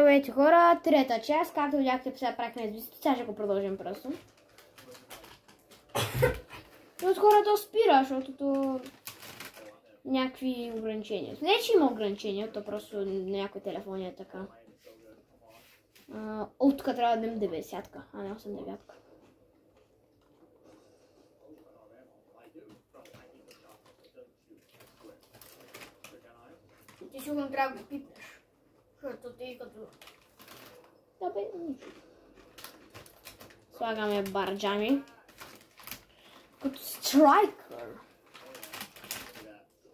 Здравейте хора, трета част, както видяхте, сега правихме извисто, сега ще го продължим просто. От хората спира, защото някакви ограничения. Не, че има ограничения, то просто някой телефон е така. От тук трябва да дадем 90-ка, а не 8-9-ка. Ти сигурно трябва да го пипнеш, защото ти като... Да бе, нищо. Слагаме барджами. Като страйкър.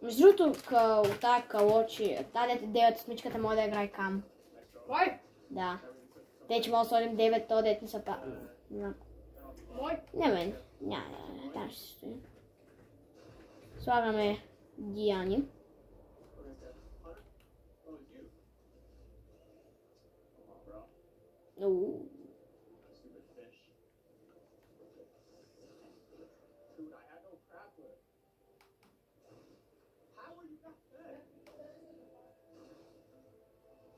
Между другото, от тази калочи, тази 9 смичката може да играе кам. Мой? Да. Те, че може да сложим 9, то дет не са па... Мой? Не мен. Няма, там ще се стои. Слагаме Диани.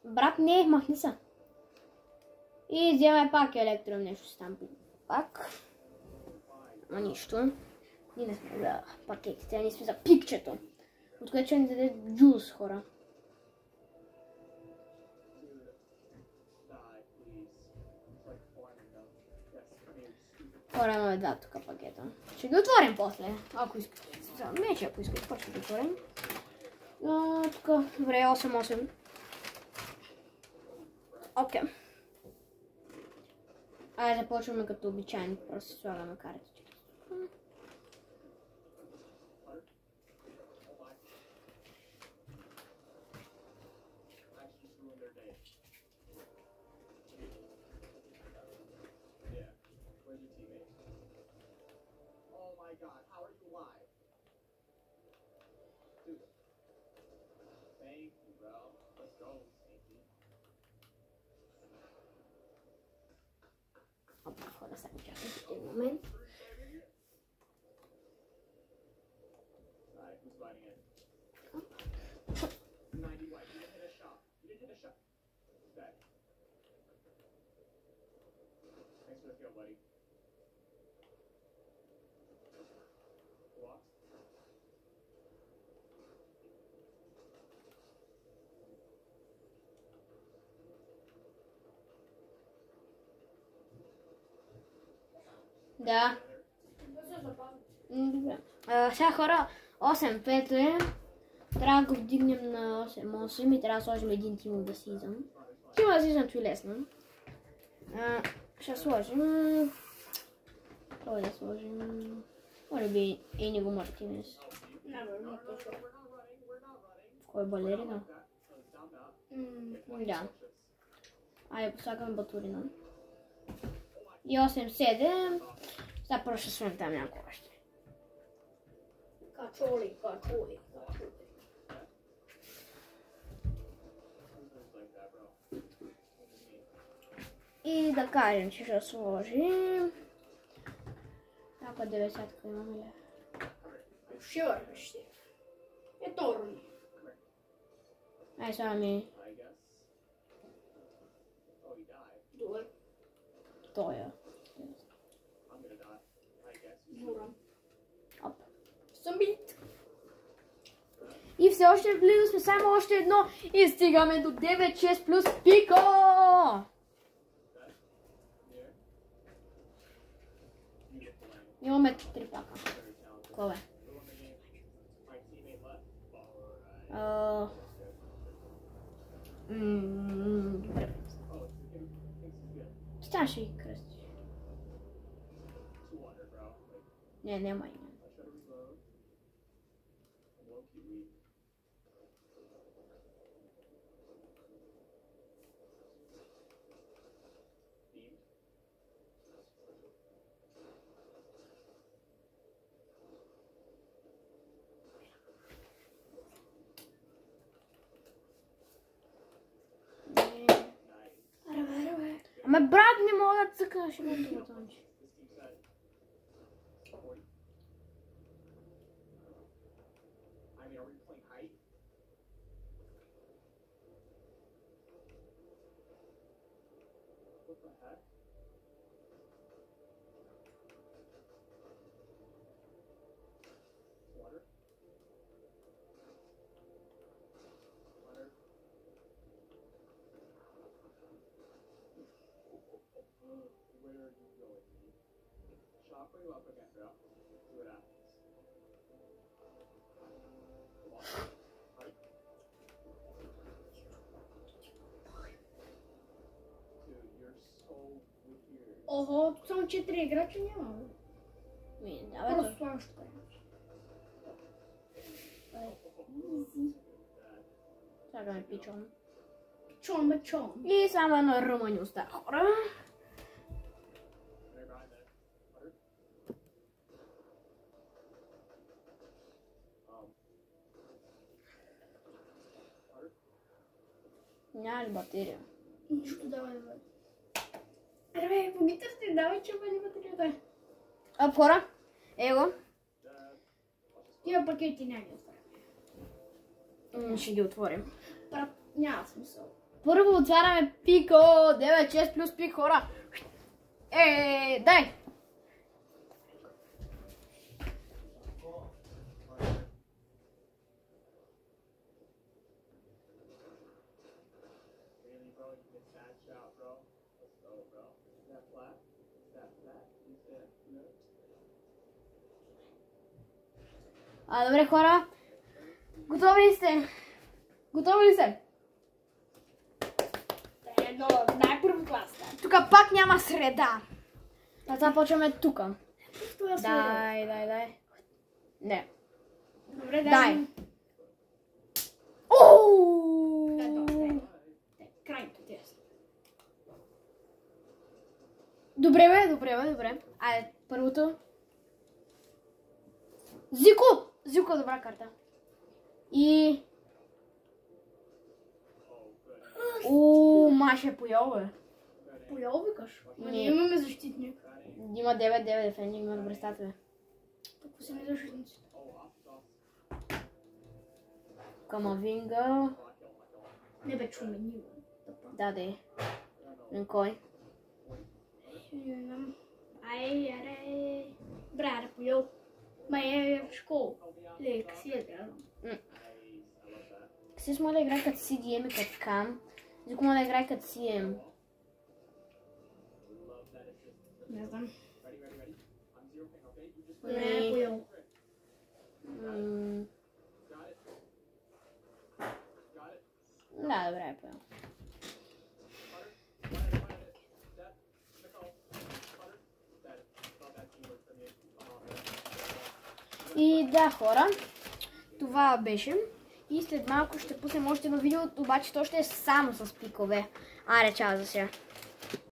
Брат, не, махни се. И вземаме пак електрон нещо си там. Пак. Ама нищо. Ние не сме за пакетите, ние сме за пикчето. От което ще ни даде джус, хора. Хора, имаме два тук пакета. Ще ги отворим после, ако искате. Не, че ако искате, пак ще ги отворим. Тук, добре, 8-8. Окей. Айде започваме като обичайни, просто слагаме картички. Хора, сега чакайте един момент. Да. Добре. Сега хора, 8-5 е. Трябва да го вдигнем на 8-8 и трябва да сложим един Team of the Season. Team of the Season е лесно. Ще сложим... Кой да сложим? Може би Ениго Мартинес. Не, не, точно. Кой е балерина? Да. Айде, послагаме Батурина. И 8-7. Сега първо ще сложим там някакво още. Качоли. И да кажем, че ще сложим... Някаква 90-ка имаме ли? Ще вървиш ти. Е торно. Ай, слагаме... Добър. Тоя. Журам. Оп. Събит. И все още близо сме, само още едно и стигаме до 9-6 плюс пико! Имаме 3 пака. Кой е? Добре. Тя ще ги кръсти. Не, няма и. Ама брат, не мога да цъкаш, ще ме това тонче. Ого, тут само 4 играча няма. Давай, Просто това нещо правим. сега ме пичам. Чон. И само едно ръма ни остава, хора. Няма ли батерия? Нищо, давай. Абе, по гитар ти давай, че бъде батерията. Оп, хора. Его. Тия пакети няма ги отваряме. Ще ги отворим. Няма смисъл. Първо отваряме Пико 9.6 плюс пик, хора. Дай! Добре, хора. Готови ли сте? Готови ли сте? Едно, най-първо клас. Тук пак няма среда. Започваме тук. Дай. Дай. Не. Добре, Дай. Крайното тест. Добре. Айде, първото. Зико, добра карта. И... Маше Пуйол, бе. Пуйол викаш? Не. Ние имаме защитник. Има 9-9 дефендинг, има добре статове. Какво са ми защитниците? Камавинга. Не бе, чумени. Да. Кой? Аре. Бре, Пуйол. Ма е в школа. Ле, как си е трябва? Ксиш може да играе като CDM и като Кам. Зико може да играе като CM. Не знам. Не, Пуйол. Да, добре, Пуйол. И да, хора, това беше. И след малко ще пуснем още едно видео, обаче то ще е само с пикове. Аре, чао за сега.